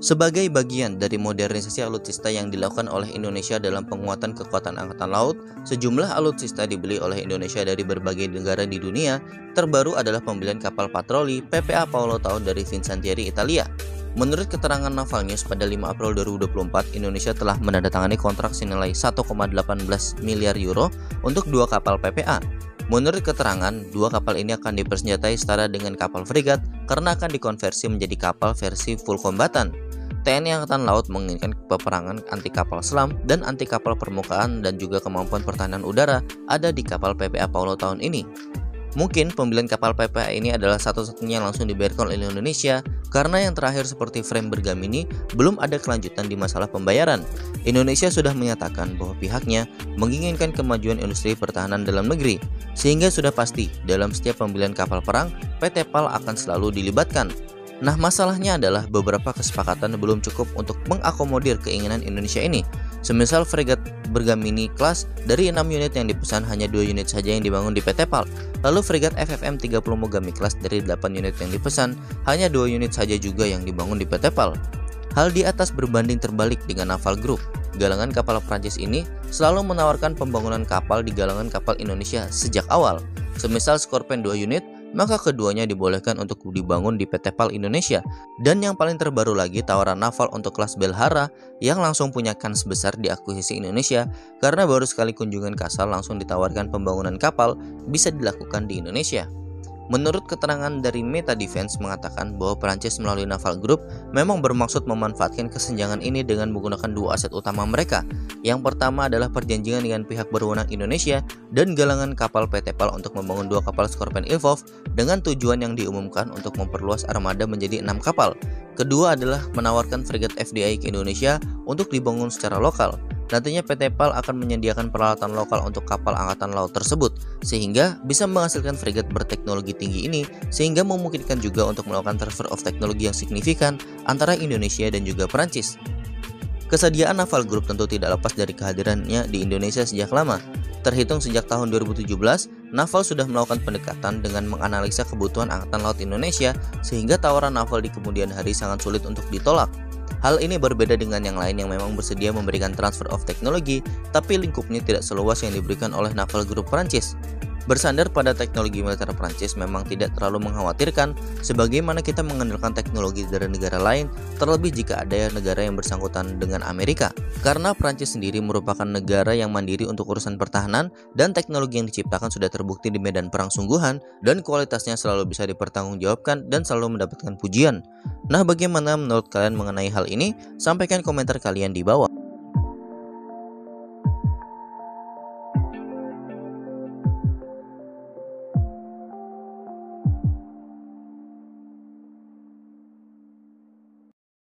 Sebagai bagian dari modernisasi alutsista yang dilakukan oleh Indonesia dalam penguatan kekuatan angkatan laut, sejumlah alutsista dibeli oleh Indonesia dari berbagai negara di dunia. Terbaru adalah pembelian kapal patroli PPA Paolo Tau dari Fincantieri, Italia. Menurut keterangan Naval News, pada 5 April 2024, Indonesia telah menandatangani kontrak senilai 1,18 miliar euro untuk 2 kapal PPA. Menurut keterangan, 2 kapal ini akan dipersenjatai setara dengan kapal frigat karena akan dikonversi menjadi kapal versi full kombatan. TNI Angkatan Laut menginginkan peperangan anti kapal selam dan anti kapal permukaan dan juga kemampuan pertahanan udara ada di kapal PPA Paolo tahun ini. Mungkin pembelian kapal PPA ini adalah satu-satunya yang langsung dibayarkan oleh Indonesia karena yang terakhir seperti frame bergamini belum ada kelanjutan di masalah pembayaran. Indonesia sudah menyatakan bahwa pihaknya menginginkan kemajuan industri pertahanan dalam negeri, sehingga sudah pasti dalam setiap pembelian kapal perang PT PAL akan selalu dilibatkan. Nah, masalahnya adalah beberapa kesepakatan belum cukup untuk mengakomodir keinginan Indonesia ini. Semisal fregat bergamini kelas dari 6 unit yang dipesan hanya 2 unit saja yang dibangun di PT PAL. Lalu fregat FFM 30 Mogami kelas dari 8 unit yang dipesan hanya 2 unit saja juga yang dibangun di PT PAL. Hal di atas berbanding terbalik dengan Naval Group. Galangan kapal Prancis ini selalu menawarkan pembangunan kapal di galangan kapal Indonesia sejak awal. Semisal Scorpion 2 unit, maka keduanya dibolehkan untuk dibangun di PT PAL Indonesia. Dan yang paling terbaru lagi, tawaran naval untuk kelas Belhara yang langsung punya kans besar diakuisisi Indonesia karena baru sekali kunjungan Kasal langsung ditawarkan pembangunan kapal bisa dilakukan di Indonesia. Menurut keterangan dari Meta Defense mengatakan bahwa Prancis melalui Naval Group memang bermaksud memanfaatkan kesenjangan ini dengan menggunakan 2 aset utama mereka. Yang pertama adalah perjanjian dengan pihak berwenang Indonesia dan galangan kapal PT PAL untuk membangun 2 kapal Scorpion Ilfov dengan tujuan yang diumumkan untuk memperluas armada menjadi 6 kapal. Kedua adalah menawarkan fregat FDI ke Indonesia untuk dibangun secara lokal. Nantinya PT PAL akan menyediakan peralatan lokal untuk kapal angkatan laut tersebut, sehingga bisa menghasilkan fregat berteknologi tinggi ini, sehingga memungkinkan juga untuk melakukan transfer of teknologi yang signifikan antara Indonesia dan juga Perancis. Kesediaan Naval Group tentu tidak lepas dari kehadirannya di Indonesia sejak lama. Terhitung sejak tahun 2017, Naval sudah melakukan pendekatan dengan menganalisa kebutuhan Angkatan Laut Indonesia, sehingga tawaran Naval di kemudian hari sangat sulit untuk ditolak. Hal ini berbeda dengan yang lain yang memang bersedia memberikan transfer of teknologi, tapi lingkupnya tidak seluas yang diberikan oleh Naval Group Prancis. Bersandar pada teknologi militer Prancis memang tidak terlalu mengkhawatirkan, sebagaimana kita mengandalkan teknologi dari negara lain, terlebih jika ada negara yang bersangkutan dengan Amerika. Karena Prancis sendiri merupakan negara yang mandiri untuk urusan pertahanan, dan teknologi yang diciptakan sudah terbukti di medan perang sungguhan, dan kualitasnya selalu bisa dipertanggungjawabkan dan selalu mendapatkan pujian. Nah, bagaimana menurut kalian mengenai hal ini? Sampaikan komentar kalian di bawah.